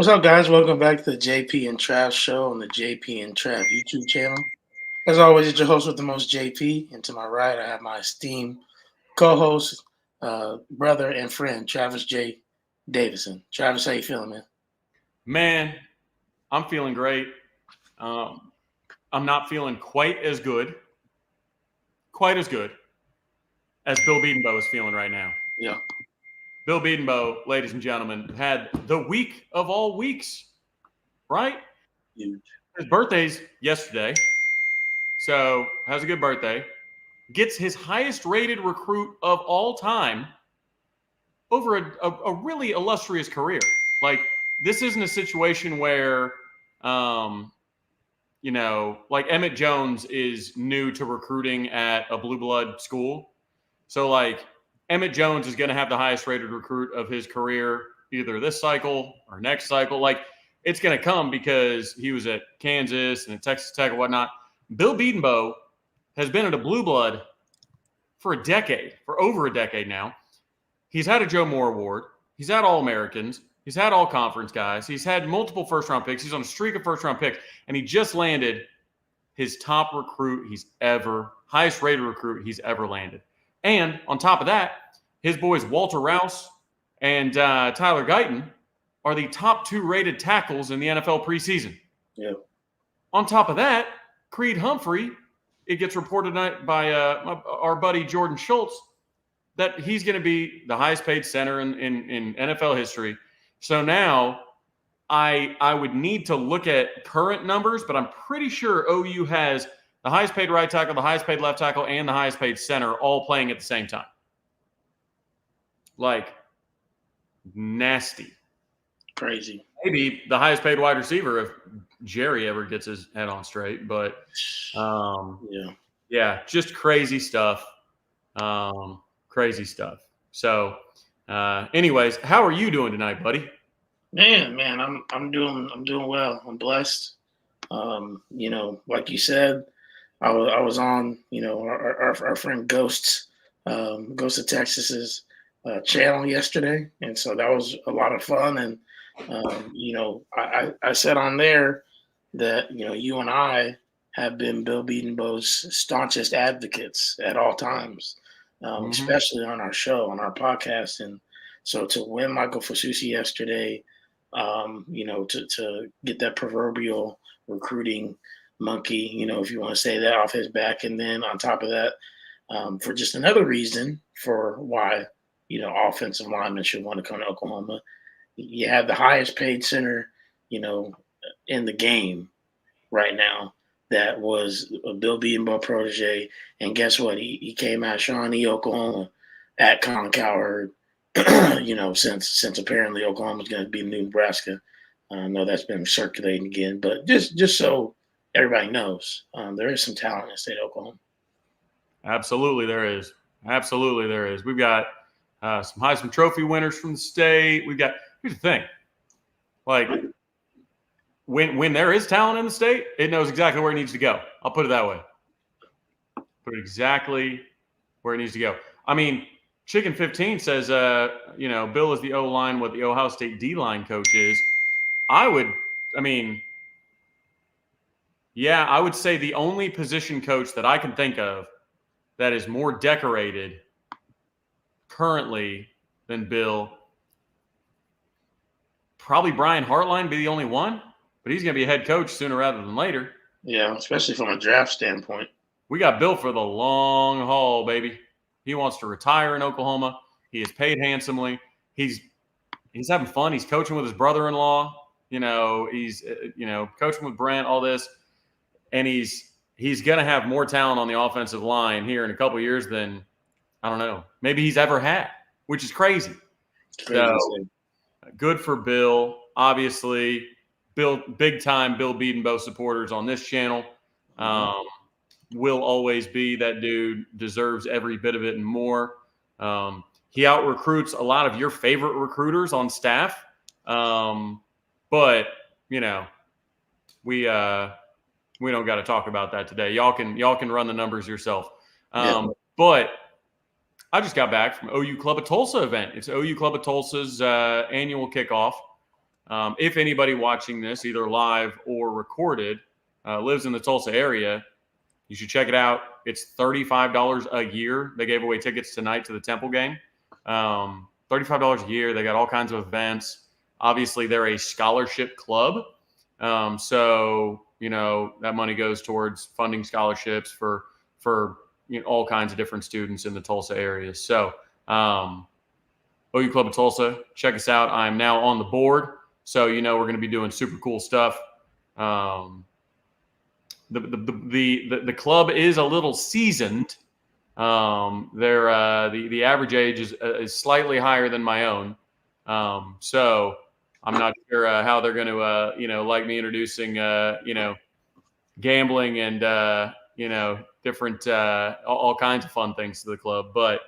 What's up, guys? Welcome back to the JP and Trav show on the JP and Trav YouTube channel. As always, it's your host with the most, JP, and to my right, I have my esteemed co-host, brother, and friend, Travis J. Davison. Travis, how you feeling, man? Man, I'm feeling great. Um, I'm not feeling quite as good as Bill Bedenbaugh is feeling right now. Yeah. Bill Bedenbaugh, ladies and gentlemen, had the week of all weeks, right? Huge. His birthday's yesterday, so has a good birthday. Gets his highest rated recruit of all time over a really illustrious career. Like, this isn't a situation where like Emmett Jones is new to recruiting at a blue blood school. So, like, Emmett Jones is going to have the highest rated recruit of his career either this cycle or next cycle. Like, it's going to come because he was at Kansas and at Texas Tech and whatnot. Bill Bedenbaugh has been at a blue blood for over a decade now. He's had a Joe Moore Award. He's had All-Americans. He's had all-conference guys. He's had multiple first-round picks. He's on a streak of first-round picks. And he just landed his top highest-rated recruit he's ever landed. And on top of that, his boys Walter Rouse and Tyler Guyton are the top 2 rated tackles in the NFL preseason. Yeah. On top of that, Creed Humphrey, it gets reported by our buddy Jordan Schultz, that he's going to be the highest paid center in NFL history. So now I would need to look at current numbers, but I'm pretty sure OU has the highest paid right tackle, the highest paid left tackle, and the highest paid center all playing at the same time. Like, nasty. Crazy. Maybe the highest paid wide receiver if Jerry ever gets his head on straight. But, yeah, just crazy stuff. Crazy stuff. So, anyways, how are you doing tonight, buddy? Man, I'm doing well. I'm blessed. Like you said, I was on, our friend Ghost of Texas's channel yesterday, and so that was a lot of fun. And I said on there that you and I have been Bill Bedenbaugh's staunchest advocates at all times. Especially on our show, on our podcast. And so to win Michael Fasusi yesterday, to get that proverbial recruiting monkey, if you want to say that, off his back. And then on top of that, for just another reason for why, offensive linemen should want to come to Oklahoma, you have the highest paid center, in the game right now. That was a Bill Bedenbaugh protege. And guess what? He came out Shawnee, Oklahoma, at Colin Cowherd, since apparently Oklahoma's going to be new Nebraska. I know that's been circulating again. But just so everybody knows, there is some talent in the state of Oklahoma. Absolutely there is. We've got some Heisman Trophy winners from the state. Here's the thing. Like, when there is talent in the state, it knows exactly where it needs to go. I'll put it that way. Put it exactly where it needs to go. I mean, Chicken 15 says, Bill is the O-line what the Ohio State D-line coach is. I would say the only position coach that I can think of that is more decorated currently than Bill, probably Brian Hartline be the only one. But he's going to be a head coach sooner rather than later. Yeah, especially from a draft standpoint. We got Bill for the long haul, baby. He wants to retire in Oklahoma. He is paid handsomely. He's having fun. He's coaching with his brother-in-law. He's coaching with Brent, all this. And he's going to have more talent on the offensive line here in a couple of years than, I don't know, maybe he's ever had, which is crazy. So, good for Bill. Obviously, big-time Bill Bedenbaugh supporters on this channel. Will always be. That dude deserves every bit of it and more. He out-recruits a lot of your favorite recruiters on staff. But, we don't got to talk about that today. Y'all can run the numbers yourself. But I just got back from OU Club of Tulsa event. It's OU Club of Tulsa's annual kickoff. if anybody watching this, either live or recorded, lives in the Tulsa area, you should check it out. It's $35 a year. They gave away tickets tonight to the Temple game. $35 a year. They got all kinds of events. Obviously, they're a scholarship club. So, that money goes towards funding scholarships for all kinds of different students in the Tulsa area. So, OU Club of Tulsa, check us out. I'm now on the board. So, we're going to be doing super cool stuff. The club is a little seasoned. The average age is slightly higher than my own. So I'm not sure how they're going to like me introducing gambling and different all kinds of fun things to the club. But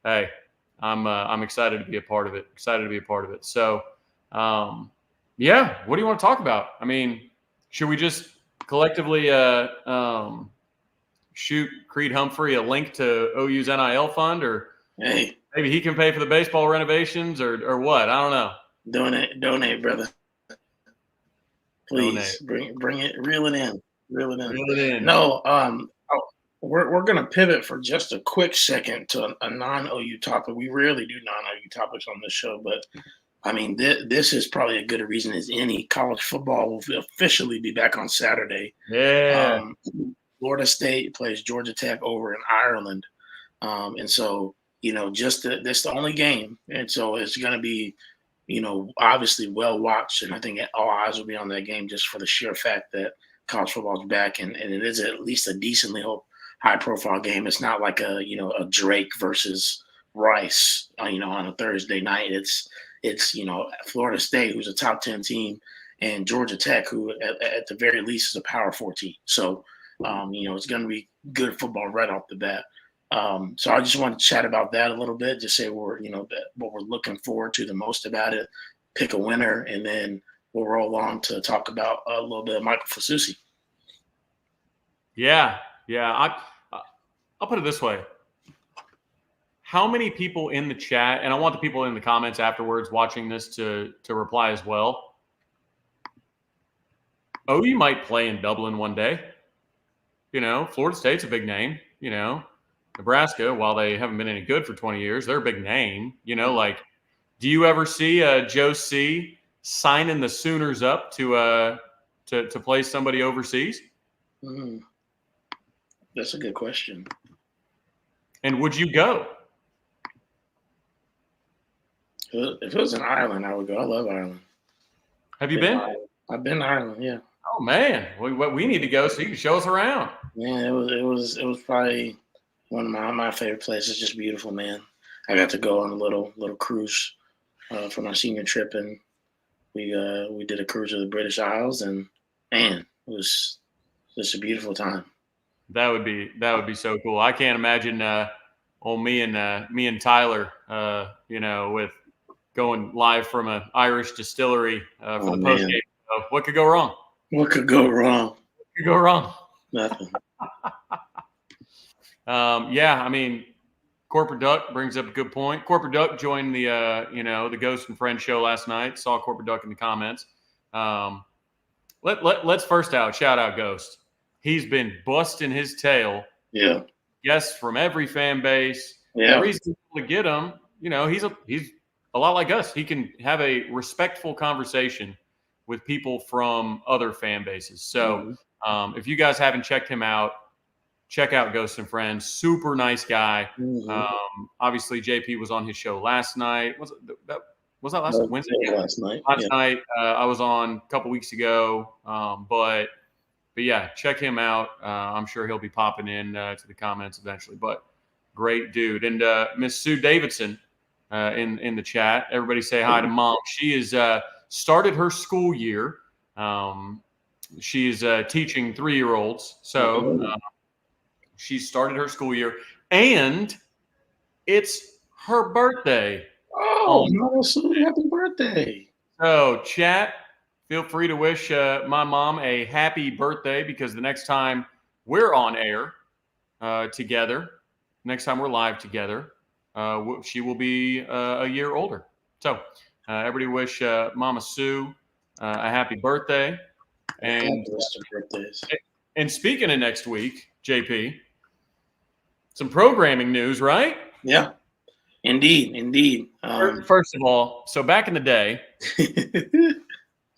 hey, I'm excited to be a part of it. So what do you want to talk about? I mean, should we just collectively shoot Creed Humphrey a link to OU's NIL fund, or maybe he can pay for the baseball renovations, or what? I don't know. Donate, brother. Please bring it, reel it in. No, we're gonna pivot for just a quick second to a non-OU topic. We rarely do non-OU topics on this show, but I mean, this is probably a good reason as any. College football will officially be back on Saturday. Yeah. Florida State plays Georgia Tech over in Ireland. And so, this is the only game. And so it's going to be, obviously well watched. And I think all eyes will be on that game just for the sheer fact that college football is back. And it is at least a decently high profile game. It's not like a Drake versus Rice, on a Thursday night. It's Florida State, who's a top 10 team, and Georgia Tech, who at the very least is a Power 4 team. So, it's going to be good football right off the bat. So I just want to chat about that a little bit, just say what we're looking forward to the most about it, pick a winner, and then we'll roll on to talk about a little bit of Michael Fasusi. Yeah. I'll put it this way. How many people in the chat, and I want the people in the comments afterwards watching this to reply as well. OU might play in Dublin one day. Florida State's a big name. Nebraska, while they haven't been any good for 20 years, they're a big name. Do you ever see Joe C signing the Sooners up to play somebody overseas? That's a good question. And would you go? If it was in Ireland, I would go. I love Ireland. Have you been? I've been to Ireland, yeah. Oh man, we need to go so you can show us around. Yeah, it was probably one of my favorite places. Just beautiful, man. I got to go on a little cruise for my senior trip, and we did a cruise to the British Isles, and man, it was just a beautiful time. That would be so cool. I can't imagine me and Tyler, with going live from an Irish distillery for the post game. So what could go wrong? What could go wrong? Nothing. Corporate Duck brings up a good point. Corporate Duck joined the Ghost and Friends show last night. Saw Corporate Duck in the comments. Let's first shout out Ghost. He's been busting his tail. Yeah. Guests from every fan base. Yeah. The reason to get him, he's a lot like us. He can have a respectful conversation with people from other fan bases. So if you guys haven't checked him out, check out Ghost and Friends. Super nice guy. Obviously, JP was on his show last night. Was that last night? Wednesday? Last night. I was on a couple weeks ago. But yeah, check him out. I'm sure he'll be popping in to the comments eventually. But great dude. And Miss Sue Davidson in the chat. Everybody say hi to Mom. She is started her school year. She's teaching 3-year-olds. So she started her school year, and it's her birthday. Oh, Mama Sue, happy birthday. So, chat, feel free to wish my mom a happy birthday, because the next time we're on air together, next time we're live together, she will be a year older. So, everybody wish Mama Sue a happy birthday. And birthdays. And speaking of next week, JP, some programming news, right? Yeah, indeed. First of all, so back in the day,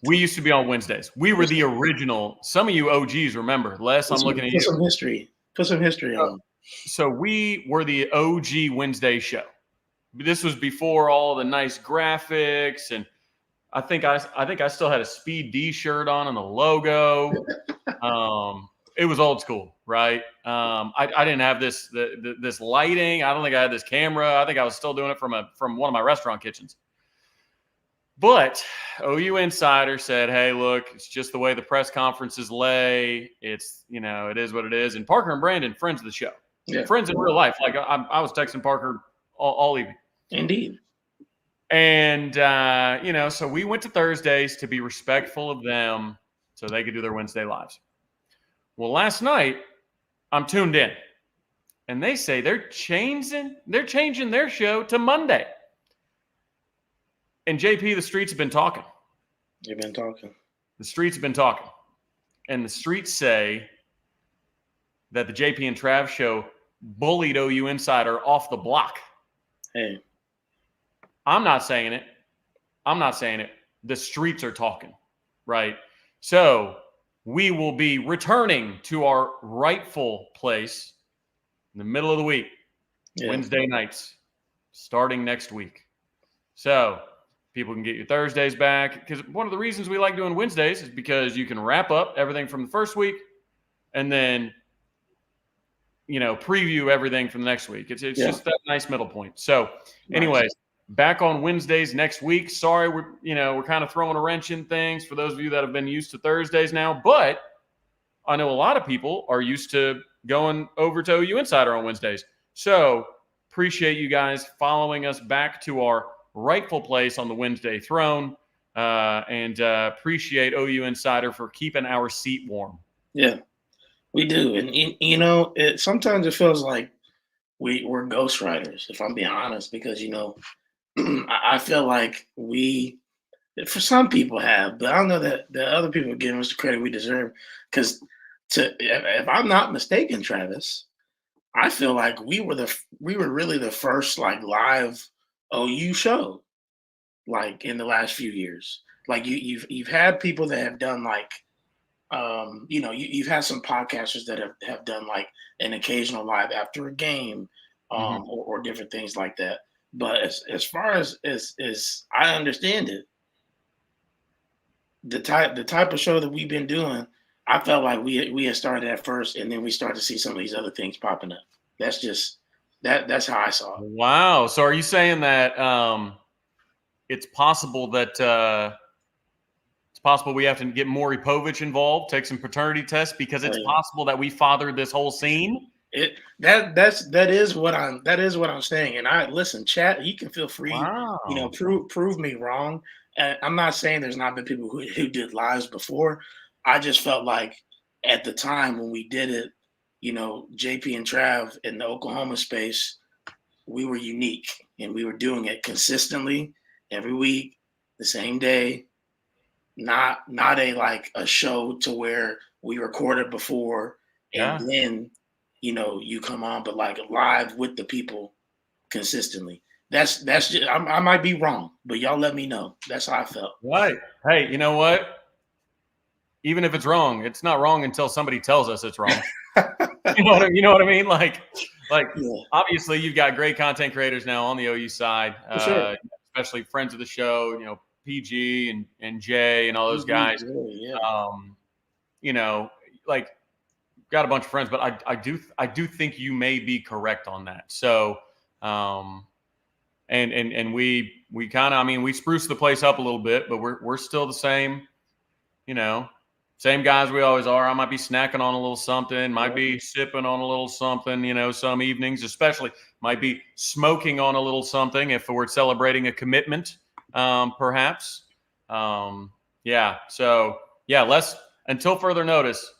we used to be on Wednesdays. We were the original. Some of you OGs remember. Les, I'm looking at you. Put some history on. So we were the OG Wednesday show. This was before all the nice graphics, and I think I still had a Speed D shirt on and the logo. It was old school, right? I didn't have this lighting. I don't think I had this camera. I think I was still doing it from one of my restaurant kitchens. But OU Insider said, "Hey, look, it's just the way the press conferences lay. It's it is what it is." And Parker and Brandon, friends of the show, friends in real life. Like I was texting Parker all evening. Indeed. And so we went to Thursdays to be respectful of them, so they could do their Wednesday lives. Well, last night I'm tuned in, and they say they're changing their show to Monday. And JP, the streets have been talking. They've been talking. The streets have been talking. And the streets say that the JP and Trav show bullied OU Insider off the block. Hey. I'm not saying it. The streets are talking, right? So we will be returning to our rightful place in the middle of the week, Wednesday nights, starting next week. So people can get your Thursdays back, because one of the reasons we like doing Wednesdays is because you can wrap up everything from the first week and then, preview everything from the next week. It's just that nice middle point. So anyways, back on Wednesdays next week. Sorry, we're kind of throwing a wrench in things for those of you that have been used to Thursdays now, but I know a lot of people are used to going over to OU Insider on Wednesdays. So appreciate you guys following us back to our rightful place on the Wednesday throne, and appreciate OU Insider for keeping our seat warm. Yeah, we do. And, sometimes it feels like we're ghostwriters, if I'm being honest, because, I feel like for some people have, but I don't know that the other people are giving us the credit we deserve. Because if I'm not mistaken, Travis, I feel like we were really the first live OU show, in the last few years. You've had people that have done you've had some podcasters that have done an occasional live after a game, or different things like that. But as far as I understand it, the type of show that we've been doing, I felt like we had started at first, and then we started to see some of these other things popping up. That's just that's how I saw it. Wow. So are you saying that it's possible that we have to get Maury Povich involved, take some paternity tests, because it's possible that we fathered this whole scene? That is what I'm saying. And listen, chat, you can feel free, prove me wrong. I'm not saying there's not been people who did lives before. I just felt like at the time when we did it, JP and Trav in the Oklahoma space, we were unique, and we were doing it consistently every week, the same day. Not a show to where we recorded before and then you come on, but live with the people consistently. That's just, I might be wrong, but y'all let me know. That's how I felt. Right. Hey, you know what? Even if it's wrong, it's not wrong until somebody tells us it's wrong. You know what I mean? Obviously you've got great content creators now on the OU side, sure. Especially friends of the show, PG and Jay and all those guys. Got a bunch of friends, but I do think you may be correct on that. So, and we kind of, we spruced the place up a little bit, but we're still the same, same guys we always are. I might be snacking on a little something, might be sipping on a little something, some evenings, especially might be smoking on a little something if we're celebrating a commitment, perhaps. So let's, until further notice,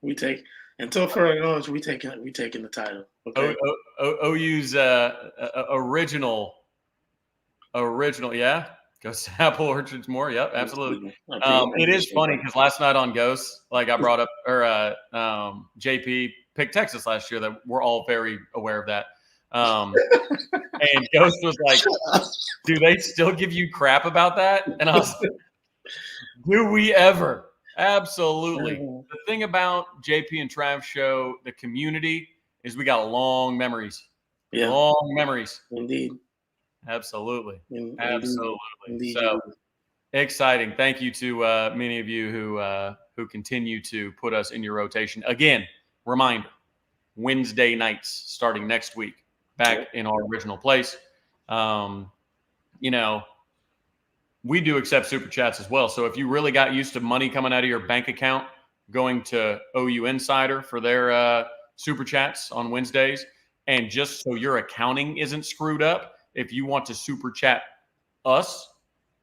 we taking the title. Okay. OU's original, yeah. Ghost Apple Orchards more. Yep, absolutely. I It is appreciate funny that. because last night on Ghosts, like I brought up, JP picked Texas last year. That we're all very aware of that. And Ghost was like, "Do they still give you crap about that?" And I was like, "Do we ever?" Absolutely. The thing about JP and Trav show, the community, is we got long memories. Yeah, Long memories. indeed. Absolutely. Indeed. Absolutely. Indeed. So exciting. Thank you to many of you who continue to put us in your rotation. Again, reminder, Wednesday nights starting next week, back in our original place. You know, we do accept super chats as well. So if you really got used to money coming out of your bank account, going to OU Insider for their super chats on Wednesdays, and just so your accounting isn't screwed up, if you want to super chat us,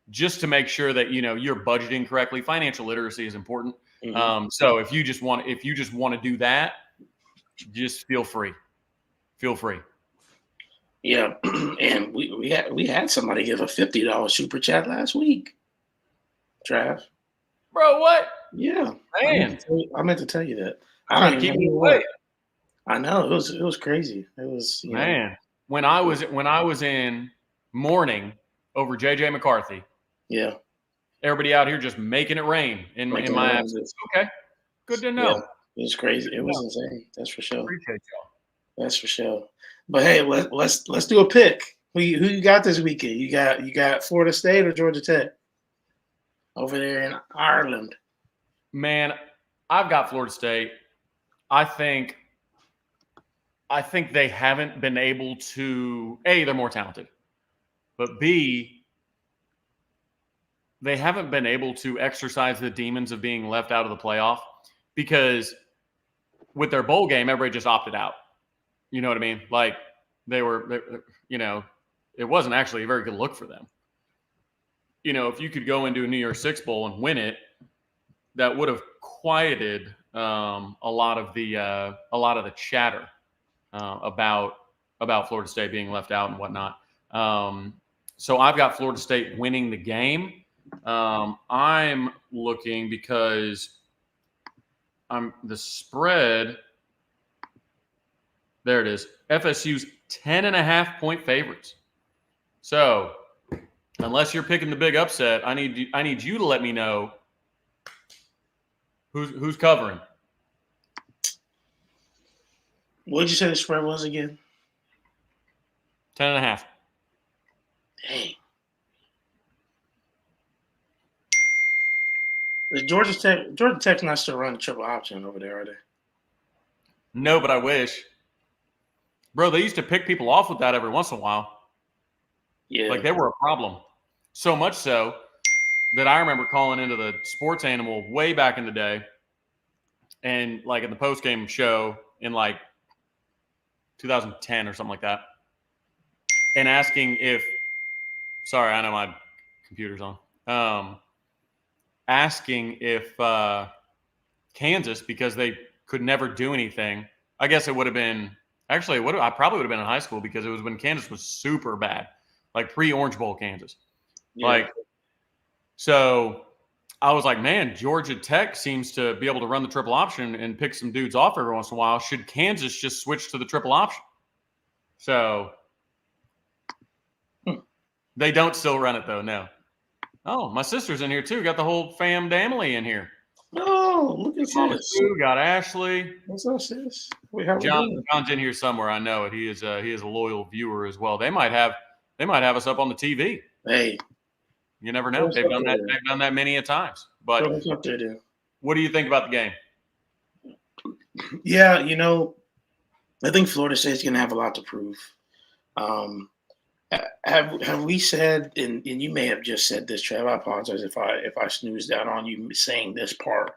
just to make sure that you're budgeting correctly. Financial literacy is important. Mm-hmm. So if you just want to do that, just feel free. Feel free. Yeah, and we had somebody give a $50 super chat last week. Trav. Bro, what? Yeah, Man, I meant to tell you that. I trying don't to even keep me know away. what. I know it was crazy. It was Man, when I was in mourning over JJ McCarthy, yeah, everybody out here just making it rain in my absence. Okay, good to know. Yeah, it was crazy. It was insane. That's for sure. Appreciate y'all. That's for sure. But hey, let's do a pick. Who you got this weekend? You got Florida State or Georgia Tech over there in Ireland? Man, I've got Florida State. I think they haven't been able to A, they're more talented, but B, they haven't been able to exercise the demons of being left out of the playoff, because with their bowl game, everybody just opted out. You know what I mean? Like they it wasn't actually a very good look for them. If you could go into a New Year's Six bowl and win it, that would have quieted a lot of the chatter about Florida State being left out and whatnot. So I've got Florida State winning the game. I'm looking because the spread. There it is. FSU's 10.5-point favorites. So unless you're picking the big upset, I need you to let me know who's covering. What did you say the spread was again? 10.5. Dang. Is Georgia Tech's not still running triple option over there, are they? No, but I wish. Bro, they used to pick people off with that every once in a while. Yeah. Like they were a problem. So much so that I remember calling into the Sports Animal way back in the day, and like in the post-game show in like 2010 or something like that, and asking if – sorry, I know my computer's on. Asking if Kansas, because they could never do anything. I guess it would have been – actually, I probably would have been in high school, because it was when Kansas was super bad, like pre-Orange Bowl Kansas. Yeah. So I was like, man, Georgia Tech seems to be able to run the triple option and pick some dudes off every once in a while. Should Kansas just switch to the triple option? So they don't still run it, though, no. Oh, my sister's in here, too. Got the whole family in here. Oh, look at sis. Got Ashley. What's up, sis? John's in here somewhere. I know it. He is a loyal viewer as well. They might have us up on the TV. Hey, you never know. They've done that. They've done that many a times. But what do you think about the game? Yeah, I think Florida State's going to have a lot to prove. Have we said, and you may have just said this, Trav, I apologize if I snoozed out on you saying this part.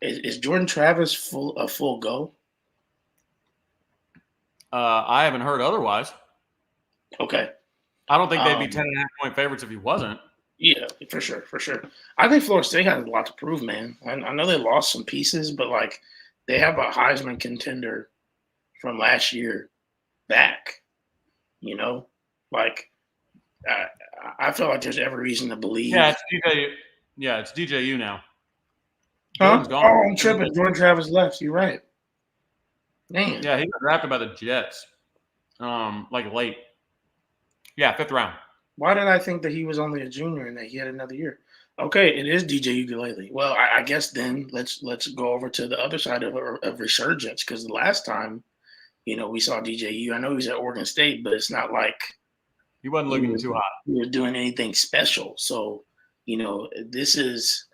Is Jordan Travis a full go? I haven't heard otherwise. Okay. I don't think they'd be 10.5-point favorites if he wasn't. Yeah, for sure. I think Florida State has a lot to prove, man. I know they lost some pieces, but like they have a Heisman contender from last year back. I feel like there's every reason to believe. Yeah, it's DJ. Yeah, it's DJU now. Huh? Jordan's gone. Oh, I'm tripping. Jordan Travis left. You're right. Man. Yeah, he got drafted by the Jets, like late. Yeah, 5th round. Why did I think that he was only a junior and that he had another year? Okay, it is DJ Ukulele. Well, I guess then let's go over to the other side of resurgence, because the last time, we saw DJU. I know he was at Oregon State, but it's not like He wasn't looking too hot. he was doing anything special. So, this is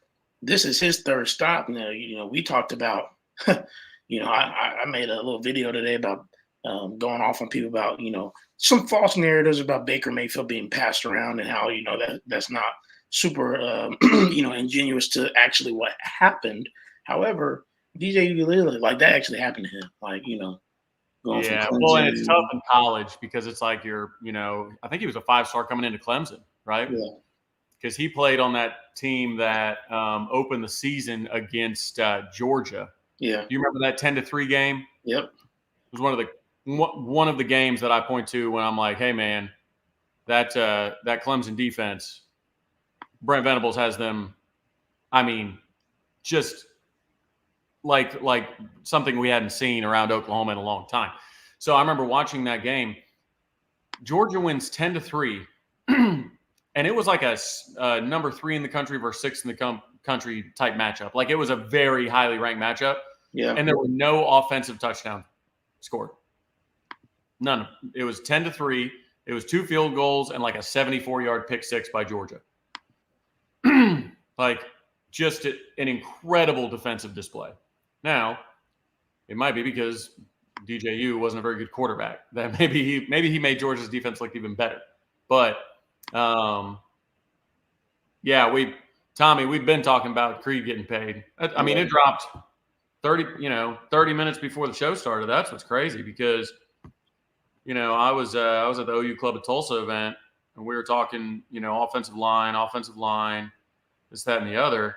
his third stop now. We talked about, I made a little video today about going off on people about, some false narratives about Baker Mayfield being passed around, and how, that's not super, ingenuous to actually what happened. However, DJ Ukulele, like, that actually happened to him. Like, going from Clemson. Well, and it's tough in college because it's like I think he was a 5-star coming into Clemson, right? Yeah. Because he played on that team that opened the season against Georgia. Yeah. Do you remember that 10-3 game? Yep. It was one of the games that I point to when I'm like, hey man, that Clemson defense, Brent Venables has them. I mean, just like something we hadn't seen around Oklahoma in a long time. So I remember watching that game. Georgia wins 10-3, and it was like a number 3 in the country versus 6 in the country type matchup. Like, it was a very highly ranked matchup. Yeah. And there were no offensive touchdowns scored. None. It was 10-3. It was 2 field goals and like a 74-yard pick six by Georgia. Like, just an incredible defensive display. Now, it might be because DJU wasn't a very good quarterback. That maybe he made Georgia's defense look even better. But yeah, we've been talking about Creed getting paid. I mean, it dropped 30 minutes before the show started. That's what's crazy, because I was at the OU Club of Tulsa event, and we were talking, offensive line, this, that, and the other.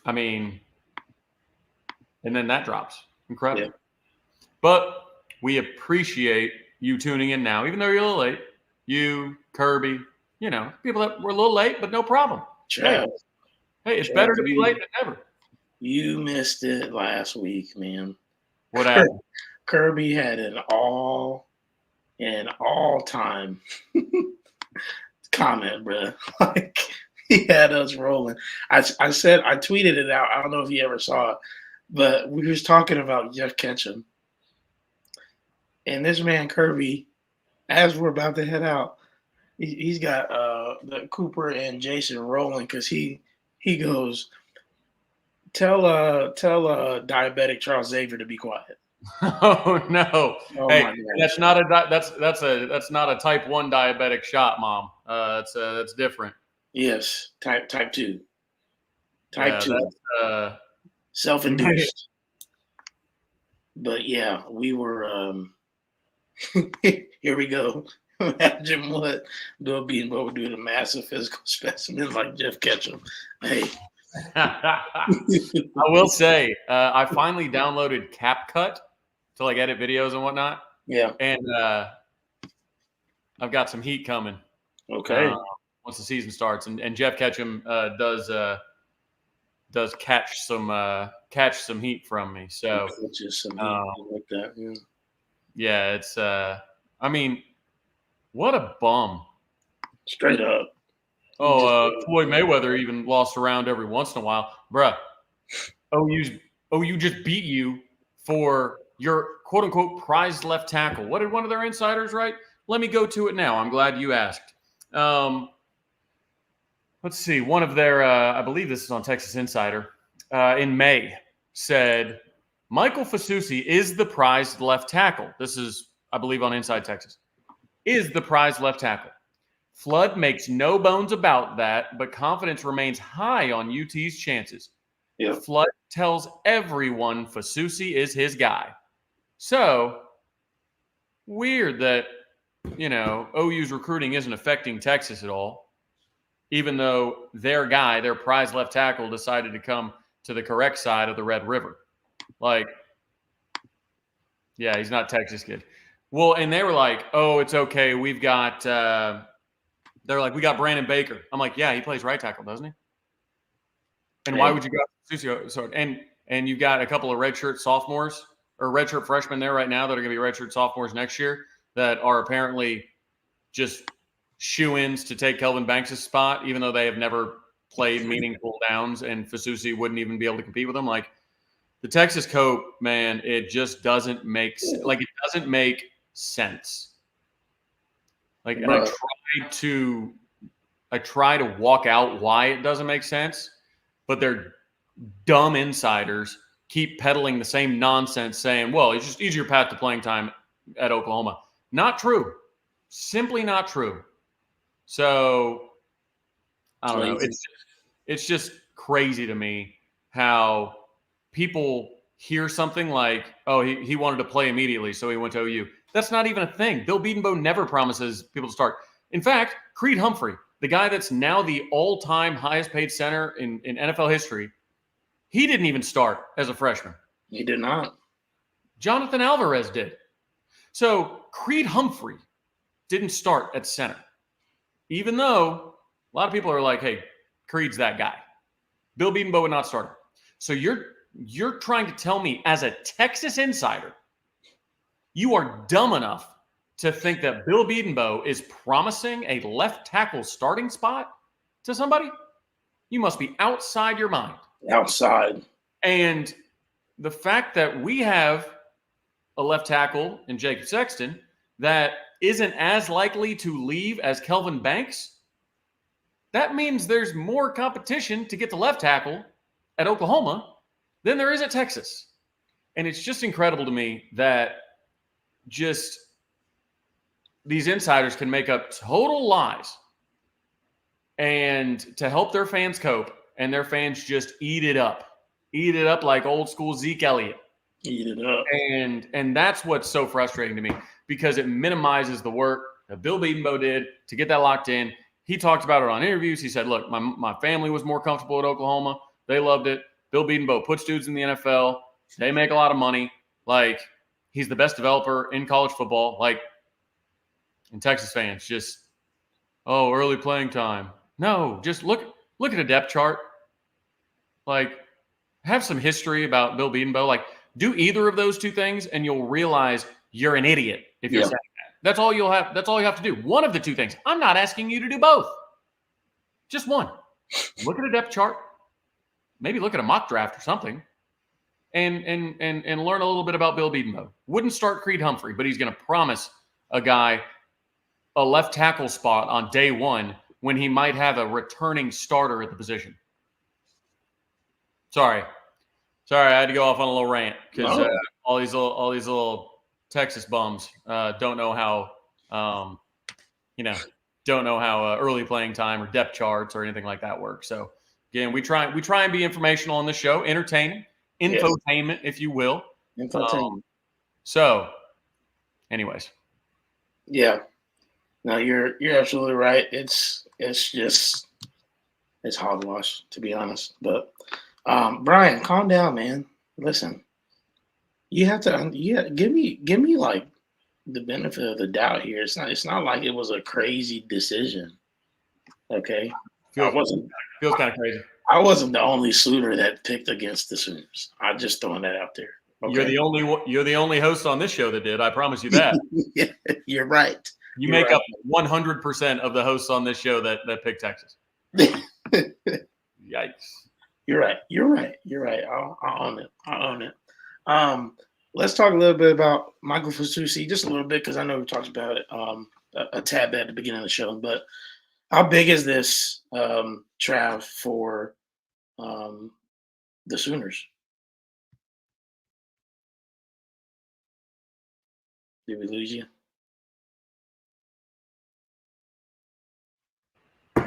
I mean, and then that drops. Incredible. Yeah. But we appreciate you tuning in now, even though you're a little late. You, Kirby, people that were a little late, but no problem. Trav, hey, it's better to be late than never. You missed it last week, man. What happened? Kirby had an all-time comment, bro. Like, he had us rolling. I tweeted it out. I don't know if you ever saw it, but we was talking about Jeff Ketchum. And this man, Kirby, as we're about to head out, he's got the Cooper and Jason rolling, because he goes, tell diabetic Charles Xavier to be quiet. Oh no! Oh, hey, that's not a type 1 diabetic shot, Mom. That's different. Yes, type 2. Type 2. That's, self-induced. But yeah, we were. Here we go. Imagine what we're doing, a massive physical specimen like Jeff Ketchum. Hey. I will say, I finally downloaded CapCut to like edit videos and whatnot. Yeah. And I've got some heat coming. Okay. Once the season starts, and Jeff Ketchum does catch some heat from me. So just some heat like that. Yeah. Yeah, it's I mean, what a bum. Straight up. Floyd Mayweather even lost a round every once in a while. Bruh, OU just beat you for your quote-unquote prized left tackle. What did one of their insiders write? Let me go to it now. I'm glad you asked. Let's see. One of their, I believe this is on Texas Insider, in May, said, Michael Fasusi is the prized left tackle. This is, I believe, on Inside Texas. Is the prized left tackle. Flood makes no bones about that, but confidence remains high on UT's chances. Yeah. Flood tells everyone Fasusi is his guy. So, weird that, OU's recruiting isn't affecting Texas at all, even though their guy, their prized left tackle, decided to come to the correct side of the Red River. Like, yeah, he's not Texas kid. Well, and they were like, "Oh, it's okay. We've got." They're like, "We got Brandon Baker." I'm like, "Yeah, he plays right tackle, doesn't he?" And why would you go Fasusi? So and you've got a couple of redshirt sophomores or redshirt freshmen there right now that are going to be redshirt sophomores next year that are apparently just shoe-ins to take Kelvin Banks' spot, even though they have never played meaningful downs, and Fasusi wouldn't even be able to compete with them. Like the Texas Cope, man, it just doesn't make like it doesn't make sense. Like, and I try to walk out why it doesn't make sense, but they're dumb insiders keep peddling the same nonsense, saying, "Well, it's just easier path to playing time at Oklahoma." Not true. Simply not true. So I don't know. It's just crazy to me how people hear something like, "Oh, he wanted to play immediately, so he went to OU." That's not even a thing. Bill Bedenbaugh never promises people to start. In fact, Creed Humphrey, the guy that's now the all-time highest-paid center in NFL history, he didn't even start as a freshman. He did not. Jonathan Alvarez did. So Creed Humphrey didn't start at center, even though a lot of people are like, "Hey, Creed's that guy." Bill Bedenbaugh would not start him. So you're trying to tell me as a Texas insider, you are dumb enough to think that Bill Bedenbaugh is promising a left tackle starting spot to somebody? You must be outside your mind. Outside. And the fact that we have a left tackle in Jacob Sexton that isn't as likely to leave as Kelvin Banks, that means there's more competition to get the left tackle at Oklahoma than there is at Texas. And it's just incredible to me that just these insiders can make up total lies and to help their fans cope, and their fans just eat it up like old school Zeke Elliott. Eat it up. And that's what's so frustrating to me, because it minimizes the work that Bill Bedenbaugh did to get that locked in. He talked about it on interviews. He said, "Look, my family was more comfortable at Oklahoma. They loved it. Bill Bedenbaugh puts dudes in the NFL. They make a lot of money. Like, he's the best developer in college football." Like, and Texas fans just, "Oh, early playing time." No, just look at a depth chart. Like, have some history about Bill Bedenbaugh. Like, do either of those two things, and you'll realize you're an idiot if you're saying that. That's all you have to do. One of the two things. I'm not asking you to do both. Just one. Look at a depth chart. Maybe look at a mock draft or something. And learn a little bit about Bill Bedenbaugh. Wouldn't start Creed Humphrey, but he's going to promise a guy a left tackle spot on day one when he might have a returning starter at the position. Sorry, I had to go off on a little rant because all these little Texas bums don't know how early playing time or depth charts or anything like that works. So again, we try and be informational on the show, entertaining, infotainment, if you will. Infotainment. So, anyways, yeah, no, you're absolutely right. It's hogwash, to be honest. But Brian, calm down, man. Listen, you have to give me like the benefit of the doubt here. It's not like it was a crazy decision. Okay, feels kind of crazy. I wasn't the only Sooner that picked against the Sooners. I'm just throwing that out there. Okay? You're the only host on this show that did. I promise you that. Yeah, you're right. You make up 100% of the hosts on this show that pick Texas. Yikes. You're right. I'll own it. Let's talk a little bit about Michael Fasusi, just a little bit, because I know we talked about it a tad bit at the beginning of the show. But how big is this, Trav, for the Sooners? Did we lose you?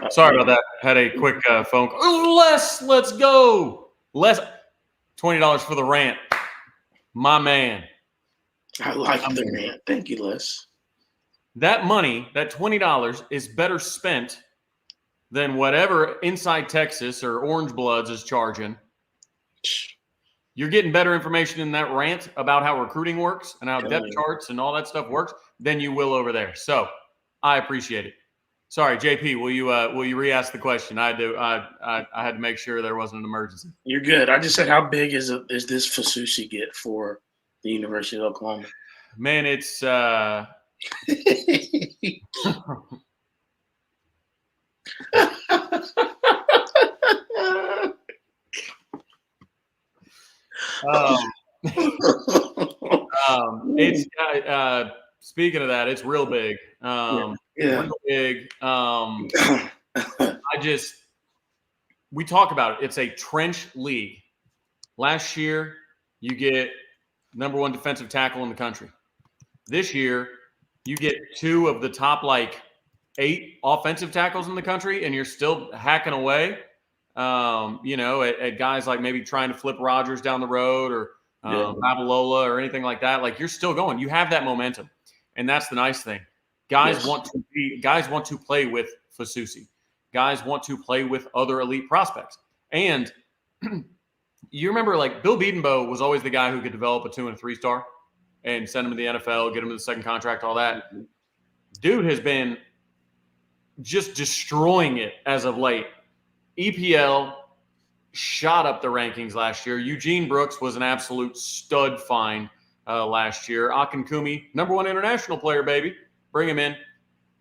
Sorry about that. Had a quick phone call. Let's go. $20 for the rant. My man. I like the rant. Thank you, Les. That money, that $20, is better spent than whatever Inside Texas or Orange Bloods is charging. you're getting better information in that rant about how recruiting works and how depth you. charts and all that stuff works than you will over there. So I appreciate it. Sorry, JP, will you re-ask the question? I had to make sure there wasn't an emergency. You're good. I just said, how big is this Fasusi get for the University of Oklahoma? Man, it's it's speaking of that, it's real big. Real big. We talk about it. It's a trench league. Last year, you get number 1 defensive tackle in the country. This year, you get 2 of the top 8 offensive tackles in the country, and you're still hacking away. At guys like maybe trying to flip Rodgers down the road or Babalola or anything like that. You're still going. You have that momentum, and that's the nice thing. Guys want to play with Fasusi. Guys want to play with other elite prospects. And you remember, Bill Bedenbaugh was always the guy who could develop a 2 and a 3 star and send him to the NFL, get him to the second contract, all that. Dude has been just destroying it as of late. EPL shot up the rankings last year. Eugene Brooks was an absolute stud find last year. Akinkumi, number 1 international player, baby. Bring him in.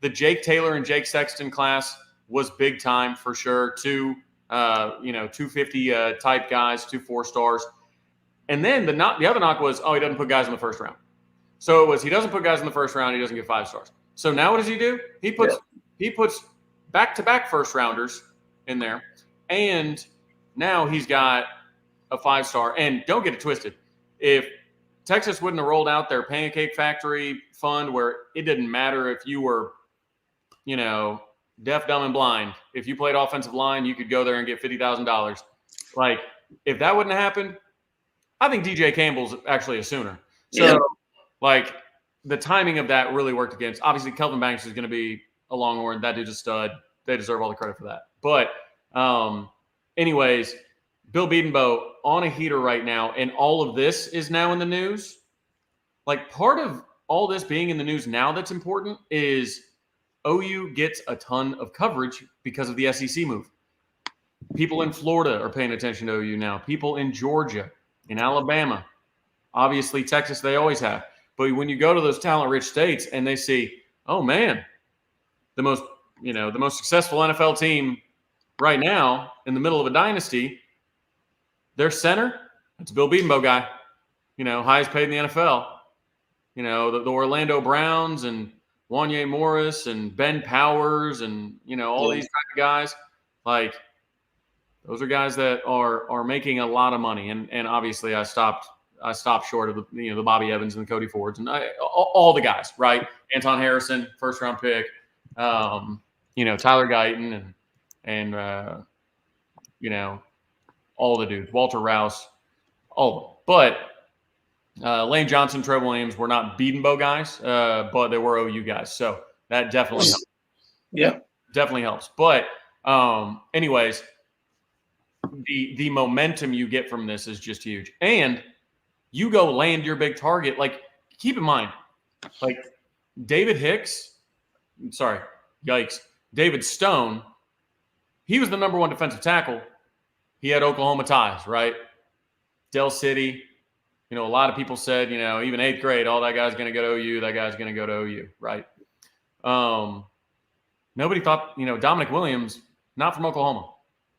The Jake Taylor and Jake Sexton class was big time for sure. 250 type guys, 2 4-stars. And then the other knock was, he doesn't put guys in the first round. So it was, he doesn't put guys in the first round, he doesn't get 5 stars. So now what does he do? He puts back-to-back first rounders in there, and now he's got a 5-star. And don't get it twisted. If Texas wouldn't have rolled out their Pancake Factory fund where it didn't matter if you were, deaf, dumb, and blind. If you played offensive line, you could go there and get $50,000. If that wouldn't have happened, I think DJ Campbell's actually a Sooner. So, the timing of that really worked against. Obviously, Kelvin Banks is going to be a Longhorn. That dude's a stud. They deserve all the credit for that. But, anyways, Bill Bedenbaugh on a heater right now, and all of this is now in the news. Part of all this being in the news now that's important is OU gets a ton of coverage because of the SEC move. People in Florida are paying attention to OU now. People in Georgia, in Alabama, obviously Texas, they always have. But when you go to those talent-rich states and they see, oh man, the most successful NFL team right now in the middle of a dynasty, their center, it's a Bill Bedenbaugh guy, highest paid in the NFL. The Orlando Browns and Wanye Morris and Ben Powers and, all these type of guys, those are guys that are making a lot of money. And obviously I stopped short of the Bobby Evans and the Cody Fords and all the guys, right? Anton Harrison, first round pick, Tyler Guyton and all the dudes, Walter Rouse, all of them. But Lane Johnson, Trev Williams were not Bedenbaugh guys, but they were OU guys. So that definitely helps. Yeah. Definitely helps. But anyways, the momentum you get from this is just huge. And you go land your big target. Keep in mind, David Stone, he was the number 1 defensive tackle. He had Oklahoma ties, right? Del City. A lot of people said, even 8th grade, that guy's going to go to OU, that guy's going to go to OU, right? Nobody thought, Dominic Williams, not from Oklahoma,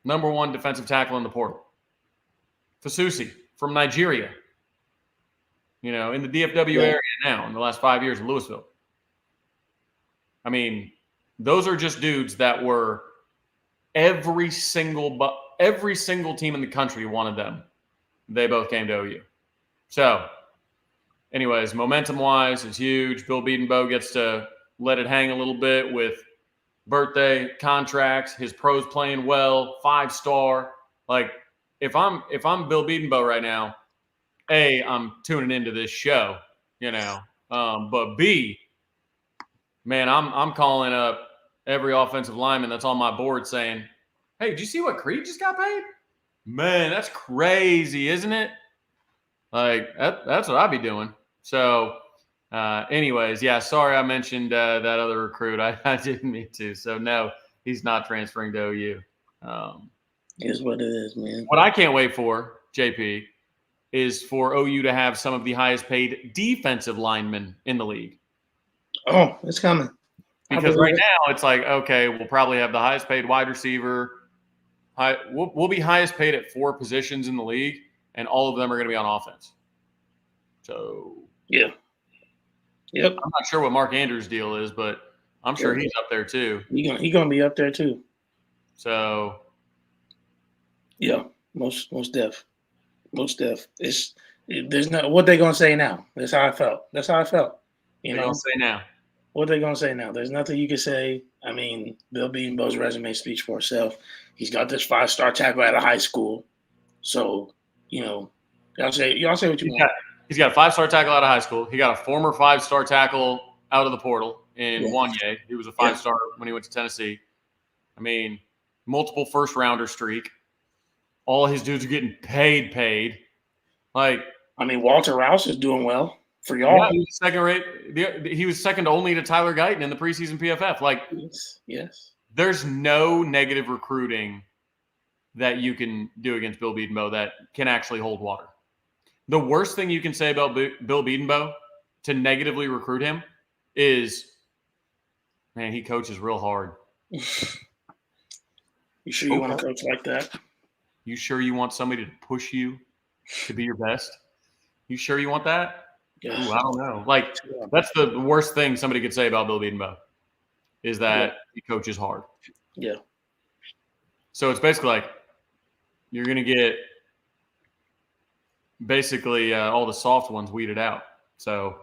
number 1 defensive tackle in the portal. Fasusi from Nigeria, in the DFW area now in the last 5 years in Louisville. I mean, those are just dudes that were every single team in the country wanted them. They both came to OU. So, anyways, momentum-wise, it's huge. Bill Bedenbaugh gets to let it hang a little bit with birthday contracts, his pros playing well, 5-star. If I'm Bill Bedenbaugh right now, A, I'm tuning into this show, but B, man, I'm calling up every offensive lineman that's on my board saying, hey, did you see what Creed just got paid? Man, that's crazy, isn't it? Like that's what I'd be doing. So, anyways, yeah. Sorry, I mentioned that other recruit. I didn't mean to. So no, he's not transferring to OU. Is what it is, man. What I can't wait for, JP, is for OU to have some of the highest paid defensive linemen in the league. Oh, it's coming. Because right now it's like, okay, we'll probably have the highest paid wide receiver. We'll be highest paid at 4 positions in the league, and all of them are going to be on offense. So yeah. Yep. I'm not sure what Mark Andrews' deal is, but I'm sure he's up there too. He's gonna be up there too. So yeah, most def. There's no what they gonna say now. That's how I felt. You know, gonna say now. What they gonna say now? There's nothing you can say. I mean, Bill Bedenbaugh's resume speaks for itself. He's got this 5-star tackle out of high school. So, y'all say what you want. He's got a 5-star tackle out of high school. He got a former 5-star tackle out of the portal in Wanye. He was a 5-star when he went to Tennessee. I mean, multiple first-rounder streak. All his dudes are getting paid. Like, I mean, Walter Rouse is doing well for y'all. Yeah, he was second rate. He was second only to Tyler Guyton in the preseason PFF. Like, yes. There's no negative recruiting that you can do against Bill Bedenbaugh that can actually hold water. The worst thing you can say about Bill Bedenbaugh to negatively recruit him is, man, he coaches real hard. You sure you want to coach like that? You sure you want somebody to push you to be your best? You sure you want that? Yeah. Ooh, I don't know. Like, that's the worst thing somebody could say about Bill Bedenbaugh is that he coaches hard. Yeah. So it's basically like you're going to get basically all the soft ones weeded out. So,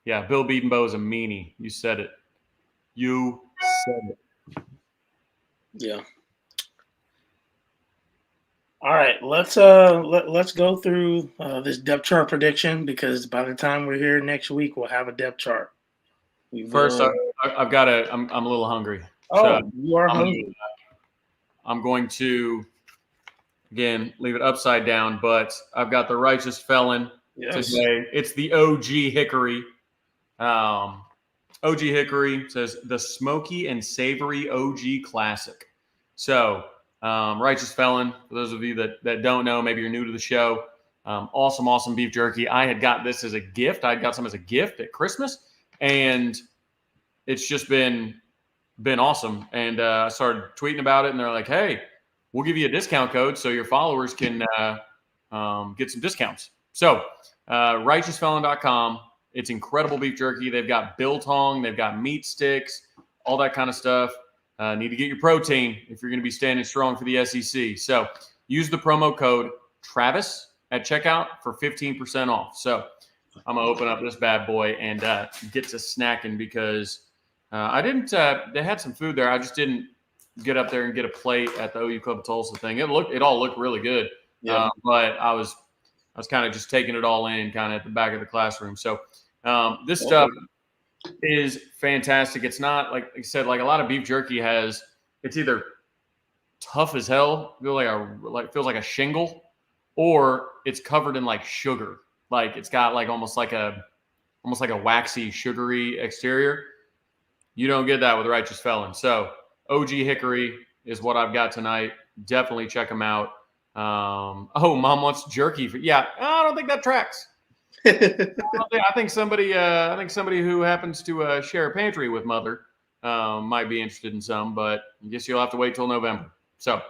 yeah, Bill Bedenbaugh is a meanie. You said it. Yeah. All right, let's go through this depth chart prediction because by the time we're here next week, we'll have a depth chart. First, I've got to. I'm a little hungry. Oh, so you are hungry. I'm going to again leave it upside down, but I've got the Righteous Felon today. It's the OG Hickory. OG Hickory says the smoky and savory OG classic. So. Righteous Felon, for those of you that don't know, maybe you're new to the show. Awesome beef jerky. I had got this as a gift. I had got some as a gift at Christmas, and it's just been awesome. And I started tweeting about it, and they're like, hey, we'll give you a discount code so your followers can get some discounts. So righteousfelon.com. It's incredible beef jerky. They've got biltong. They've got meat sticks, all that kind of stuff. Need to get your protein if you're going to be standing strong for the SEC. So use the promo code Travis at checkout for 15% off. So I'm going to open up this bad boy and get to snacking because I didn't they had some food there. I just didn't get up there and get a plate at the OU Club of Tulsa thing. It all looked really good. Yeah. But I was kind of just taking it all in kind of at the back of the classroom. So this stuff is fantastic. It's not like I said, like a lot of beef jerky it's either tough as hell, feels like a shingle, or it's covered in like sugar. Like it's got like almost like a waxy, sugary exterior. You don't get that with Righteous Felon. So OG Hickory is what I've got tonight. Definitely check them out. Mom wants jerky. I don't think that tracks. I think somebody who happens to share a pantry with mother might be interested in some, but I guess you'll have to wait till November. So,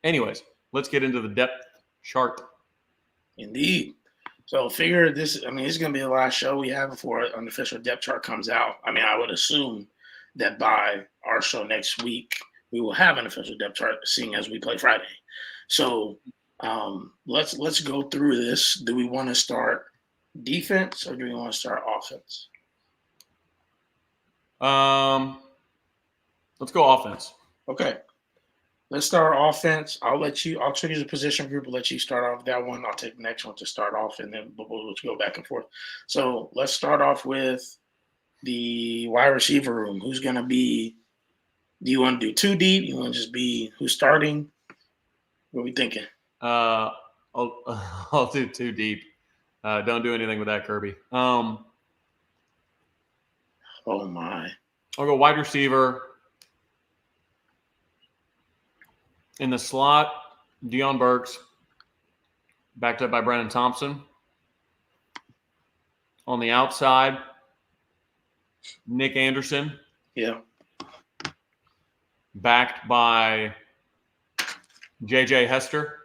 anyways, let's get into the depth chart. Indeed. So, figure this. I mean, this is going to be the last show we have before an official depth chart comes out. I mean, I would assume that by our show next week, we will have an official depth chart, seeing as we play Friday. So. Let's go through this. Do we want to start defense or do we want to start offense? Let's go offense. Okay. Let's start offense. I'll choose a position group and let you start off that one. I'll take the next one to start off and then we'll go back and forth. So let's start off with the wide receiver room. Who's going to be, do you want to do 2 deep? You want to just be who's starting? What are we thinking? I'll do 2 deep. Don't do anything with that, Kirby. Oh my. I'll go wide receiver. In the slot, Deion Burks, backed up by Brennan Thompson. On the outside, Nick Anderson. Yeah. Backed by J.J. Hester.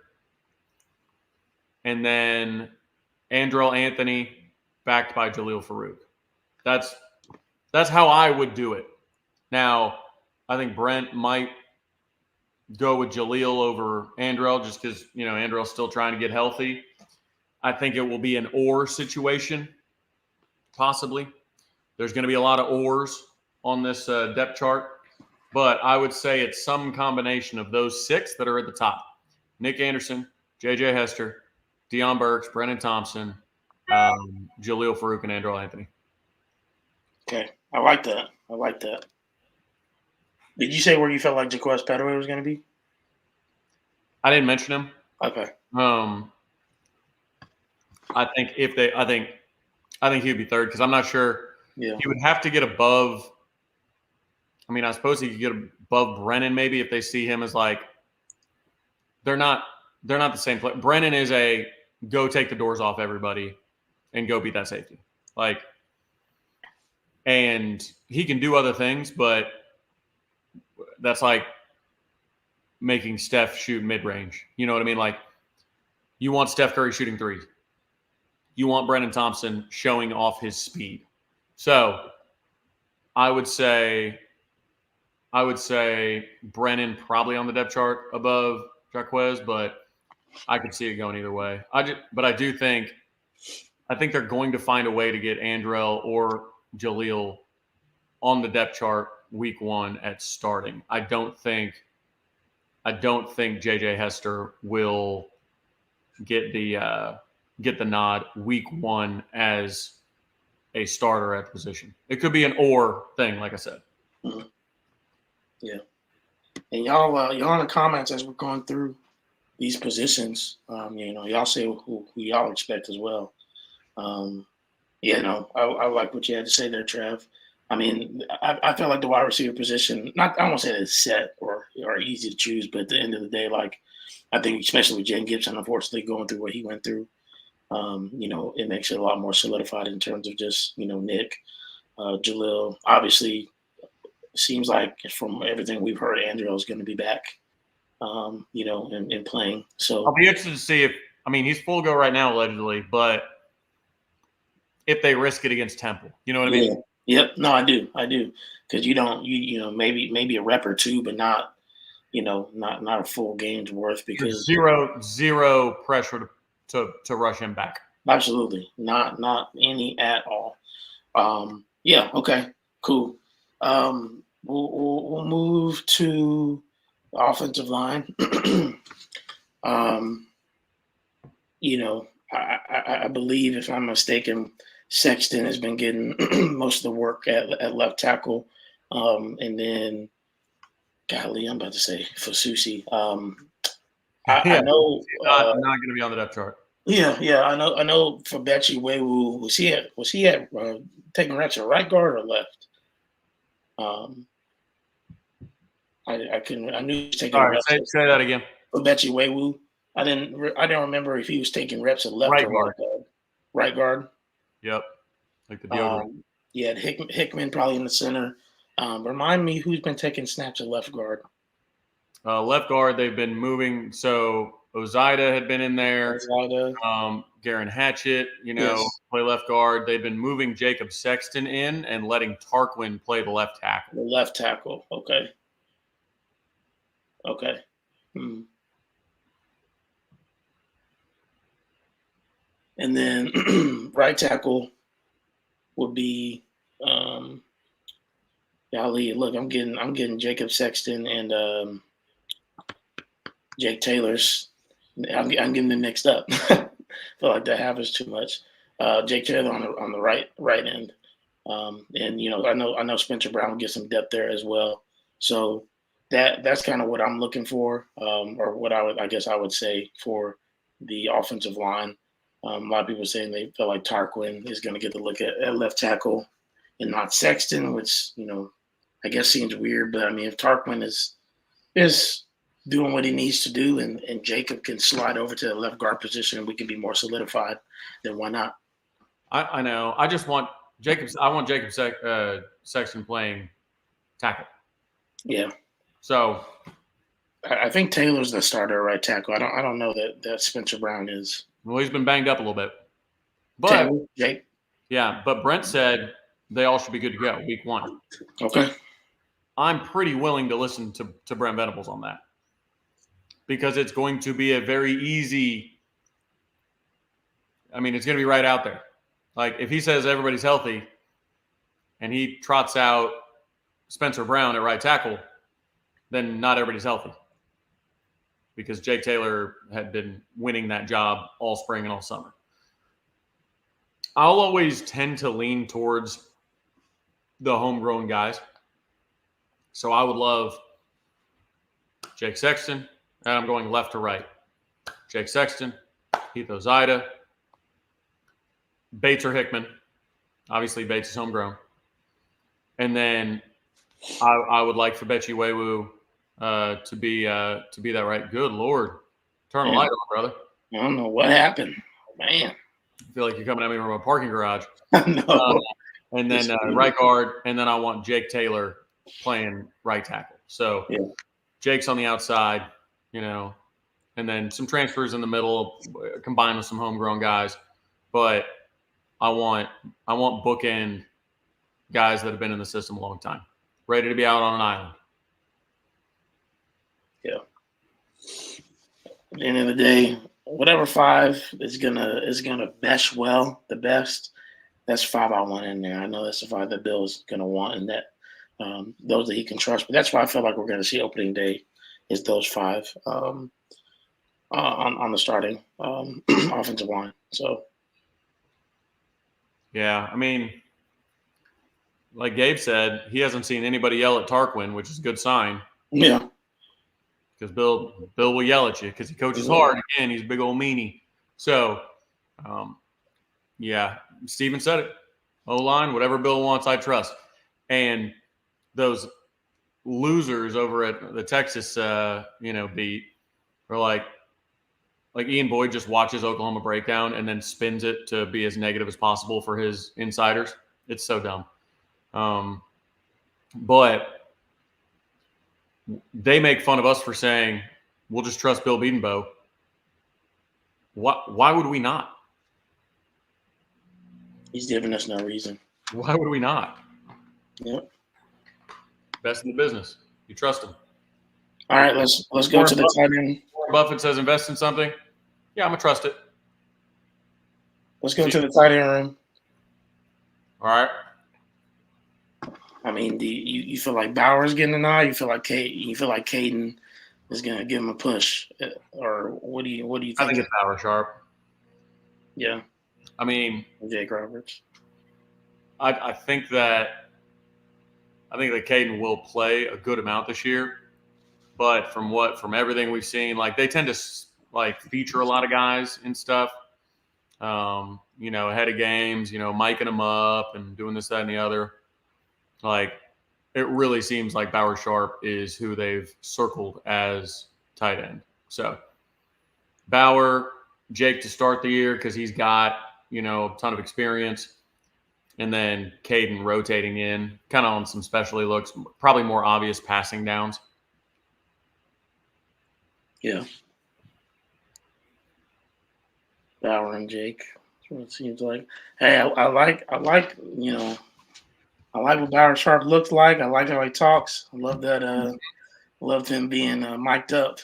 And then Andrel Anthony, backed by Jaleel Farouk. That's how I would do it. Now, I think Brent might go with Jaleel over Andrel just because, Andrel's still trying to get healthy. I think it will be an or situation, possibly. There's going to be a lot of ors on this depth chart, but I would say it's some combination of those 6 that are at the top. Nick Anderson, J.J. Hester, Deion Burks, Brennan Thompson, Jaleel Farouk, and Andrel Anthony. Okay. I like that. Did you say where you felt like Jaquez Petaway was going to be? I didn't mention him. Okay. I think he would be third because I'm not sure. Yeah. He would have to get above. I mean, I suppose he could get above Brennan maybe if they see him as like they're not the same player. Brennan is a go take the doors off everybody and go beat that safety. And he can do other things, but that's like making Steph shoot mid-range. You know what I mean? Like, you want Steph Curry shooting threes. You want Brennan Thompson showing off his speed. So I would say Brennan probably on the depth chart above Jaquez, but I could see it going either way. I think they're going to find a way to get Andrel or Jaleel on the depth chart week 1 at starting. I don't think J.J. Hester will get the nod week 1 as a starter at the position. It could be an or thing, like I said. Mm-hmm. Yeah. And y'all in the comments as we're going through these positions, y'all say who y'all expect as well. I like what you had to say there, Trav. I mean, I feel like the wide receiver position, I don't want to say that it's set or easy to choose, but at the end of the day, like, I think especially with Jen Gibson, unfortunately, going through what he went through, it makes it a lot more solidified in terms of just, Nick, Jaleel. Obviously, seems like from everything we've heard, Andrew is going to be back, and playing. So I'll be interested to see he's full go right now, allegedly, but if they risk it against Temple, you know what I mean? Yep. No, I do. Because maybe a rep or two, but not a full game's worth because zero pressure to rush him back. Absolutely. Not any at all. Yeah. Okay, cool. We'll move to the offensive line. I believe, if I'm mistaken, Sexton has been getting most of the work at left tackle. And then, golly, I'm about to say Fasusi. I know not going to be on the depth chart. Yeah, I know. For Bechi Wewu, was he at taking reps at right guard or left? I couldn't. I knew he was taking reps. Say that again. For Bechi Wewu, I didn't remember if he was taking reps at left or right guard. Right guard. Yep, like the deodorant. Yeah, Hickman probably in the center. Remind me who's been taking snaps at left guard. Left guard, they've been moving. So Ozida had been in there. Garen Hatchett, play left guard. They've been moving Jacob Sexton in and letting Tarquin play the left tackle. The left tackle. Okay. And then right tackle would be golly, look, I'm getting Jacob Sexton and Jake Taylor's. I'm getting them mixed up. I feel like that happens too much. Jake Taylor on the right end, and I know Spencer Brown will get some depth there as well. So that's kind of what I'm looking for, or what I would say for the offensive line. A lot of people saying they feel like Tarquin is going to get the look at left tackle and not Sexton, which I guess seems weird. But I mean, if Tarquin is doing what he needs to do, and Jacob can slide over to the left guard position, and we can be more solidified, then why not? I know. I just want Jacob Sexton playing tackle. Yeah. So I think Taylor's the starter right tackle. I don't know that Spencer Brown is. well, he's been banged up a little bit. But Taylor, Jake. Yeah, but Brent said they all should be good to go week 1. Okay. I'm pretty willing to listen to Brent Venables on that because it's going to be a very easy. I mean, it's going to be right out there. Like if he says everybody's healthy and he trots out Spencer Brown at right tackle, then not everybody's healthy because Jake Taylor had been winning that job all spring and all summer. I'll always tend to lean towards the homegrown guys. So I would love Jake Sexton, and I'm going left to right. Jake Sexton, Heath Ozida, Bates or Hickman. Obviously, Bates is homegrown. And then I would like for Bechi Wewu to be that right. Good Lord. Turn a light on, brother. I don't know what happened. Man. I feel like you're coming at me from a parking garage. No. And then right guard, and then I want Jake Taylor playing right tackle. So Jake's on the outside, and then some transfers in the middle combined with some homegrown guys. But I want bookend guys that have been in the system a long time, ready to be out on an island. Yeah. At the end of the day, whatever 5 is gonna mesh well the best. That's 5 I want in there. I know that's the 5 that Bill's gonna want, and that those that he can trust. But that's why I feel like we're gonna see opening day is those 5 on the starting offensive line. So yeah, I mean, like Gabe said, he hasn't seen anybody yell at Tarquin, which is a good sign. Yeah. Because Bill will yell at you because he coaches hard. Again, he's a big old meanie. So, yeah, Steven said it. O-line, whatever Bill wants, I trust. And those losers over at the Texas, beat are like Ian Boyd just watches Oklahoma breakdown and then spins it to be as negative as possible for his insiders. It's so dumb. But they make fun of us for saying we'll just trust Bill Bedenbaugh. Why would we not? He's giving us no reason. Why would we not? Yep. Best in the business. You trust him. All right, let's go to the tight end. Buffett says invest in something. Yeah, I'm gonna trust it. Let's go to the tight end room. All right. I mean, you feel like Bauer's getting an eye? You feel like Caden is gonna give him a push, or what do you think? I think it's Bauer Sharp. Yeah. I mean, Jake Roberts. I think that Caden will play a good amount this year, but from everything we've seen, like they tend to feature a lot of guys and stuff. Ahead of games, miking them up and doing this, that, and the other. Like, it really seems like Bauer Sharp is who they've circled as tight end. So, Bauer, Jake to start the year because he's got, a ton of experience. And then Caden rotating in, kind of on some specialty looks, probably more obvious passing downs. Yeah. Bauer and Jake. That's what it seems like. Hey, I like what Bauer Sharp looks like. I like how he talks. I love that. Loved him being mic'd up.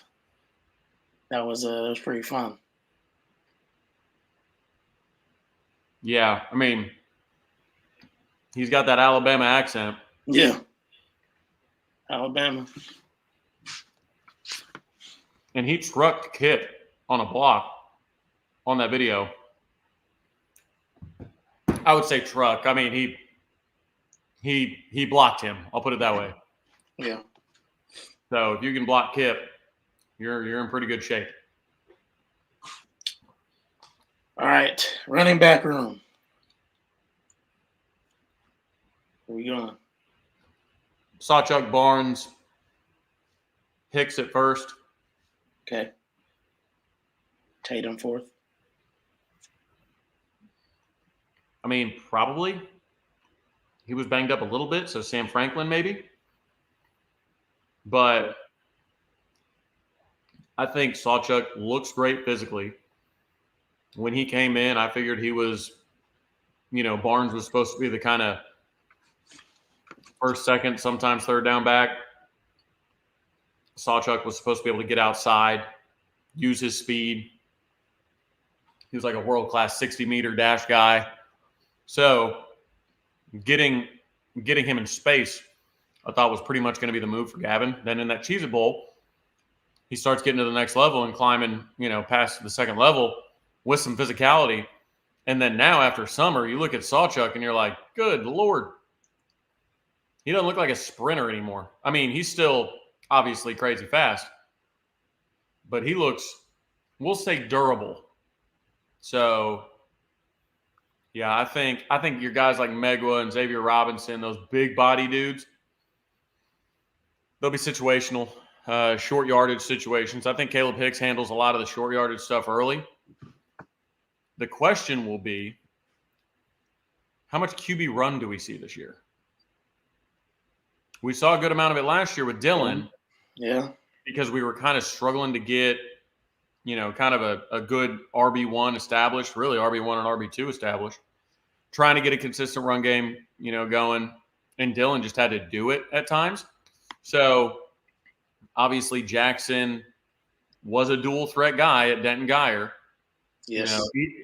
That was pretty fun. Yeah, I mean, he's got that Alabama accent. Yeah. Alabama. And he trucked Kip on a block on that video. I would say truck. I mean, he blocked him. I'll put it that way. Yeah. So if you can block Kip, you're in pretty good shape. All All right, running back room. Where we going? Sawchuck, Barnes, Hicks at first. Okay. Tatum fourth. I mean, probably. He was banged up a little bit, so Sam Franklin maybe. But I think Sawchuck looks great physically. When he came in, I figured he was, Barnes was supposed to be the kind of first, second, sometimes third down back. Sawchuck was supposed to be able to get outside, use his speed. He was like a world-class 60-meter dash guy. So getting him in space, I thought was pretty much going to be the move for Gavin. Then in that Cheez-It Bowl, he starts getting to the next level and climbing, past the second level with some physicality. And then now after summer, you look at Sawchuck and you're like, good Lord. He doesn't look like a sprinter anymore. I mean, he's still obviously crazy fast, but he looks, we'll say, durable. So, yeah, I think your guys like Megwa and Xavier Robinson, those big body dudes, they'll be situational, short yardage situations. I think Caleb Hicks handles a lot of the short yardage stuff early. The question will be, how much QB run do we see this year? We saw a good amount of it last year with Dylan. Yeah. Because we were kind of struggling to get, kind of a good RB1 established, really RB1 and RB2 established, trying to get a consistent run game, going. And Dylan just had to do it at times. So obviously Jackson was a dual threat guy at Denton Guyer. Yes.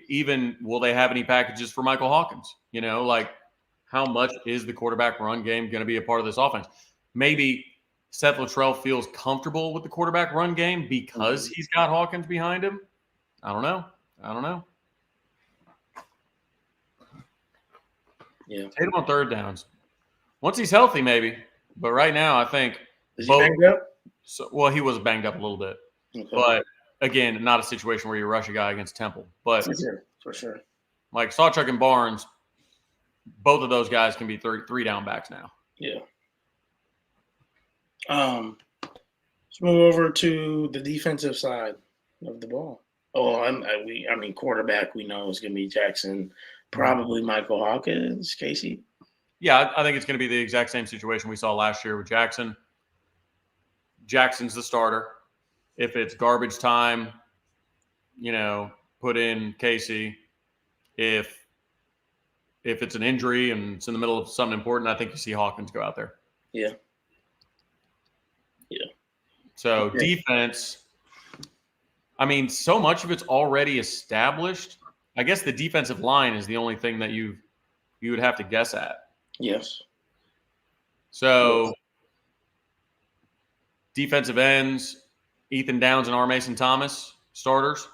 Even will they have any packages for Michael Hawkins? How much is the quarterback run game going to be a part of this offense? Maybe Seth Luttrell feels comfortable with the quarterback run game because he's got Hawkins behind him. I don't know. Yeah. Tatum on third downs. Once he's healthy, maybe. But right now, I think Is he banged up? Well, he was banged up a little bit. Okay. But again, not a situation where you rush a guy against Temple. But for sure. Like Sawchuck and Barnes, both of those guys can be three down backs now. Yeah. Let's move over to the defensive side of the ball. Oh, I mean, quarterback we know is going to be Jackson, probably Michael Hawkins, Casey. Yeah, I think it's going to be the exact same situation we saw last year with Jackson. Jackson's the starter. If it's garbage time, put in Casey. If it's an injury and it's in the middle of something important, I think you see Hawkins go out there. Yeah. So defense, I mean, so much of it's already established. I guess the defensive line is the only thing that you would have to guess at. Yes. So defensive ends, Ethan Downs and R. Mason Thomas, starters.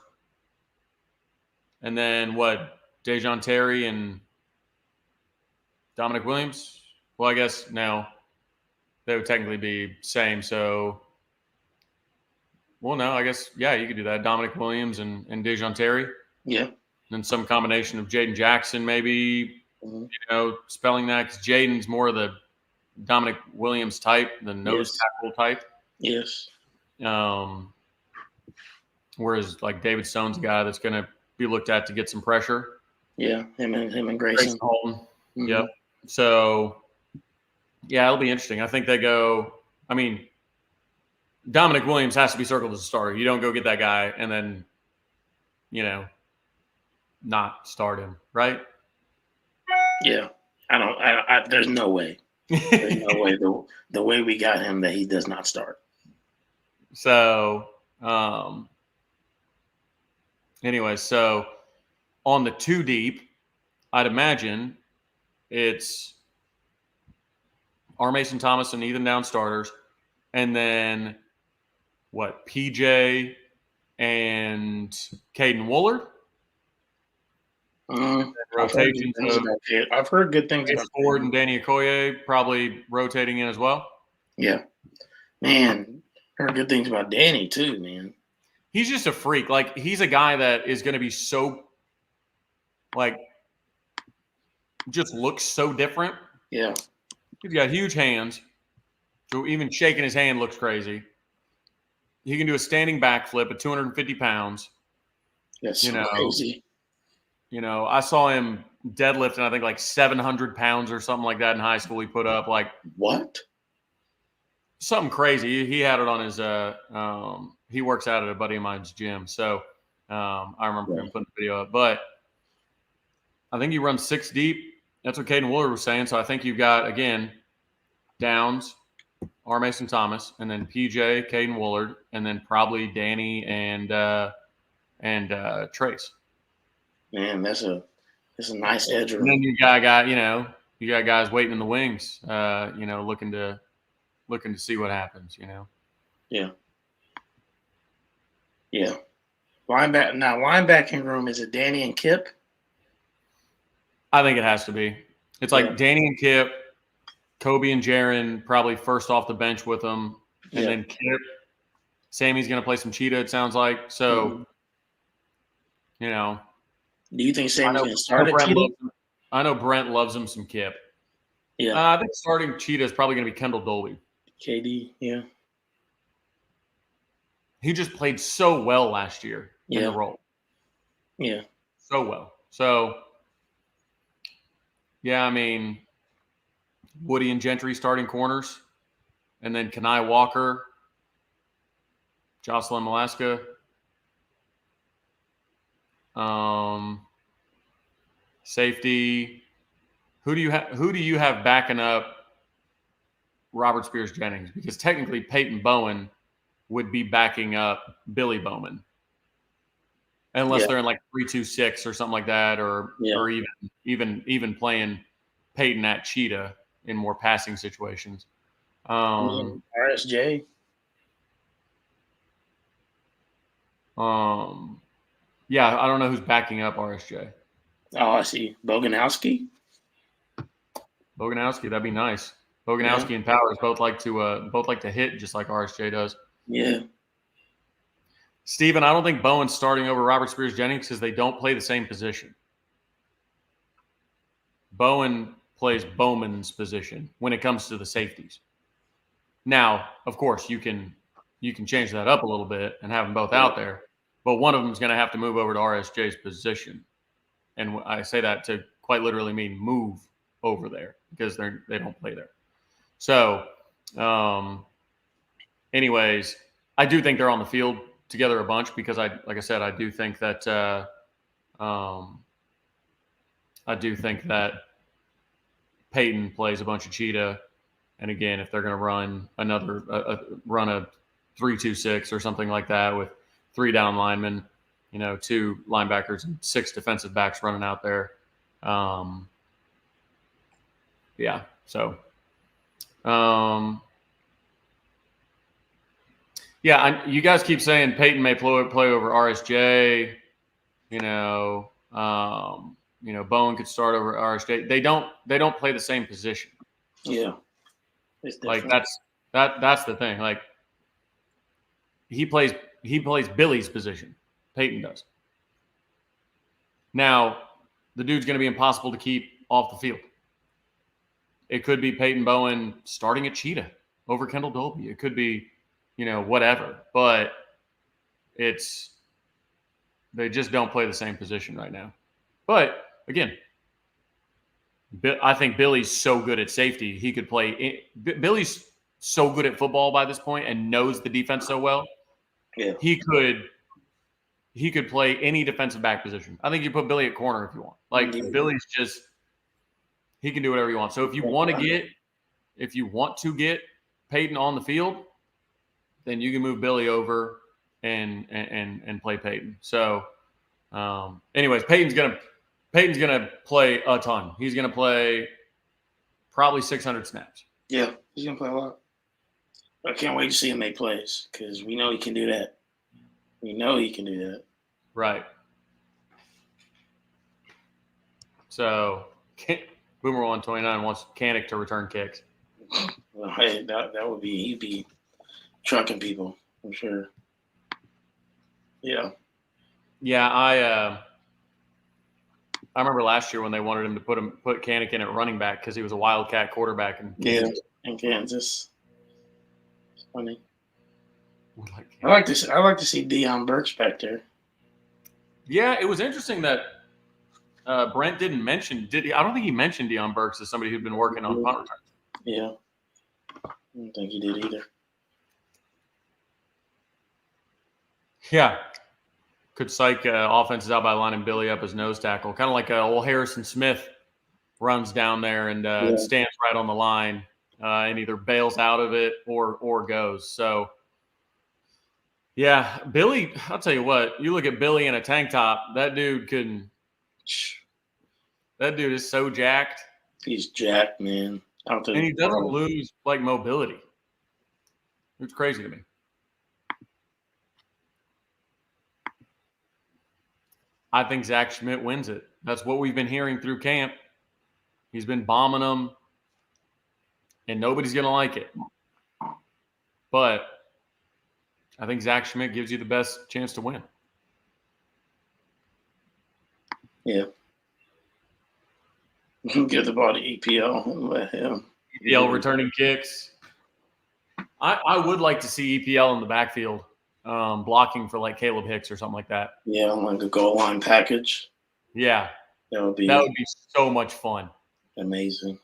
And then Dejon Terry and Dominic Williams? Well, I guess now they would technically be same. So, no, I guess, yeah, you could do that. Dominic Williams and Dejon Terry. Yeah. And then some combination of Jaden Jackson maybe, spelling that, because Jaden's more of the Dominic Williams type, the nose tackle type. Yes. Whereas like David Stone's a guy that's going to be looked at to get some pressure. Yeah, him and Grayson Holton. Mm-hmm. Yep. So, yeah, it'll be interesting. I think they go – I mean, Dominic Williams has to be circled as a starter. You don't go get that guy and then, not start him, right? Yeah. There's no way. There's no way the way we got him that he does not start. So, anyway, so on the two deep, I'd imagine it's R. Mason Thomas and Ethan Down starters, and then PJ and Caden Woolard. Rotations. I've heard good things about Ford and Danny Okoye probably rotating in as well. Yeah, man, heard good things about Danny too, man. He's just a freak. Like, he's a guy that is going to be so like just looks so different. Yeah. He's got huge hands, so even shaking his hand looks crazy. He can do a standing backflip at 250 pounds. That's so crazy. I saw him deadlifting, I think like 700 pounds or something like that in high school. He put up like what? Something crazy. He had it on his. He works out at a buddy of mine's gym, so I remember him putting the video up. But I think he runs 6 deep. That's what Caden Woolard was saying. So I think you've got again Downs, R. Mason Thomas, and then PJ, Caden Woolard, and then probably Danny and Trace. Man, that's a nice edge. And then you got guys waiting in the wings, looking to see what happens, Yeah. Yeah. Linebacking room, is it Danny and Kip? I think it has to be. It's like Danny and Kip, Kobe and Jaron probably first off the bench with them, and then Kip. Sammy's going to play some cheetah, it sounds like. So, do you think Sammy's going to start at cheetah? I know Brent loves him some Kip. Yeah. I think starting cheetah is probably going to be Kendall Dolby. KD, yeah. He just played so well last year in the role. Yeah. So well. So, yeah, I mean, Woody and Gentry starting corners, and then Kenai Walker, Jocelyn Malaska, safety. Who do you have backing up Robert Spears Jennings? Because technically Peyton Bowen would be backing up Billy Bowman, unless they're in like 3-2-6 or something like that, or even playing Peyton at cheetah in more passing situations. RSJ. Yeah, I don't know who's backing up RSJ. Oh, I see. Boganowski, that'd be nice. Boganowski and Powers both like to hit just like RSJ does. Yeah. Steven, I don't think Bowen's starting over Robert Spears Jennings because they don't play the same position. Bowen plays Bowman's position when it comes to the safeties. Now, of course, you can change that up a little bit and have them both out there, but one of them is going to have to move over to RSJ's position. And I say that to quite literally mean move over there because they don't play there. So, anyways, I do think they're on the field together a bunch because I do think that Peyton plays a bunch of cheetah, and again, if they're going to run run a 3-2-6 or something like that with 3 down linemen, 2 linebackers and 6 defensive backs running out there, So. You guys keep saying Peyton may play over RSJ. Bowen could start over RSJ. They don't play the same position. Yeah, like that's the thing. Like he plays Billy's position. Peyton does. Now the dude's going to be impossible to keep off the field. It could be Peyton Bowen starting at cheetah over Kendall Dolby. It could be, whatever. But they just don't play the same position right now. But again, I think Billy's so good at safety. He could play. Billy's so good at football by this point and knows the defense so well. Yeah, he could play any defensive back position. I think you put Billy at corner if you want. Like Billy's just. He can do whatever you want. So if you want to get Peyton on the field, then you can move Billy over and play Peyton. So, anyways, Peyton's gonna play a ton. He's gonna play probably 600 snaps. Yeah, he's gonna play a lot. I can't wait to see him make plays because we know he can do that. Right. So. Boomer 129 wants Kanik to return kicks. Well, hey, that would be he'd be trucking people, I'm sure. Yeah. Yeah, I remember last year when they wanted him to put Canikin at running back because he was a Wildcat quarterback in Kansas. Yeah, in Kansas. It's funny. Like, I like to see Deion Burks back there. yeah, it was interesting that Brent didn't mention. Did he? I don't think he mentioned Deion Burks as somebody who'd been working on punt returns. Yeah, I don't think he did either. Yeah. Could psych offenses out by lining Billy up as nose tackle. Kind of like old Harrison Smith runs down there and stands right on the line and either bails out of it or goes. So, yeah, Billy, I'll tell you what, you look at Billy in a tank top, that dude is so jacked. He's jacked, man. And he doesn't lose, like, mobility. It's crazy to me. I think Zach Schmidt wins it. That's what we've been hearing through camp. He's been bombing them, and nobody's going to like it. But I think Zach Schmidt gives you the best chance to win. Yeah. Give the ball to EPL and let him. EPL returning kicks. I would like to see EPL in the backfield blocking for like Caleb Hicks or something like that. Yeah, like a goal line package. Yeah. That would be so much fun. Amazing.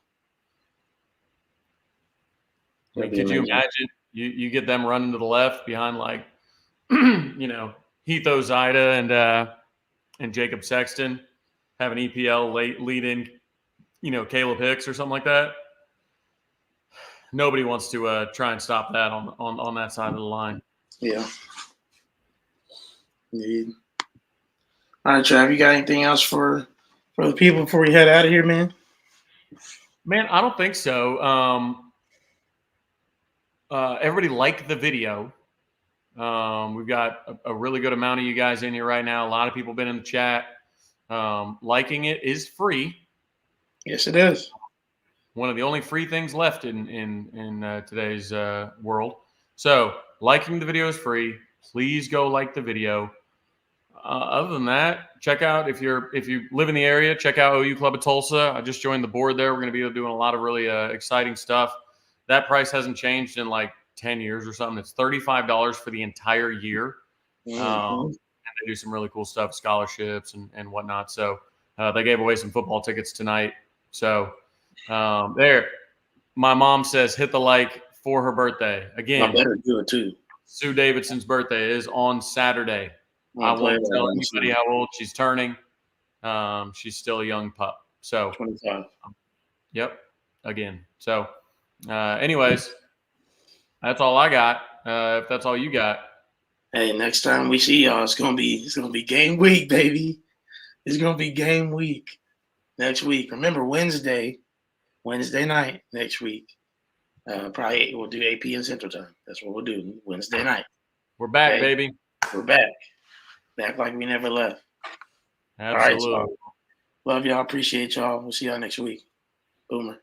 Like, could you imagine you get them running to the left behind like Heath Ozida and Jacob Sexton, have an EPL lead in, Caleb Hicks or something like that. Nobody wants to try and stop that on that side of the line. Yeah. Indeed. All right, Trav, you got anything else for the people before we head out of here, man? Man, I don't think so. Everybody liked the video. We've got a really good amount of you guys in here right now. A lot of people been in the chat. Liking it is free. Yes, it is. One of the only free things left in today's world. So liking the video is free. Please go like the video. Other than that, check out if you live in the area, check out OU Club of Tulsa. I just joined the board there. We're going to be doing a lot of really exciting stuff. That price hasn't changed in like 10 years or something. It's $35 for the entire year. And they do some really cool stuff, scholarships and whatnot. So they gave away some football tickets tonight. So there, my mom says hit the like for her birthday. Again, I better do it too. Sue Davidson's birthday is on Saturday. I won't tell anybody how old she's turning. She's still a young pup. So 25. Yep. Again. So anyways, that's all I got. If that's all you got. Hey, next time we see y'all, it's gonna be game week, baby. It's gonna be game week next week. Remember Wednesday night next week. Probably we'll do 8 p.m. Central Time. That's what we'll do Wednesday night. We're back, baby. We're back. Back like we never left. Absolutely. All right, y'all. Love y'all. Appreciate y'all. We'll see y'all next week. Boomer.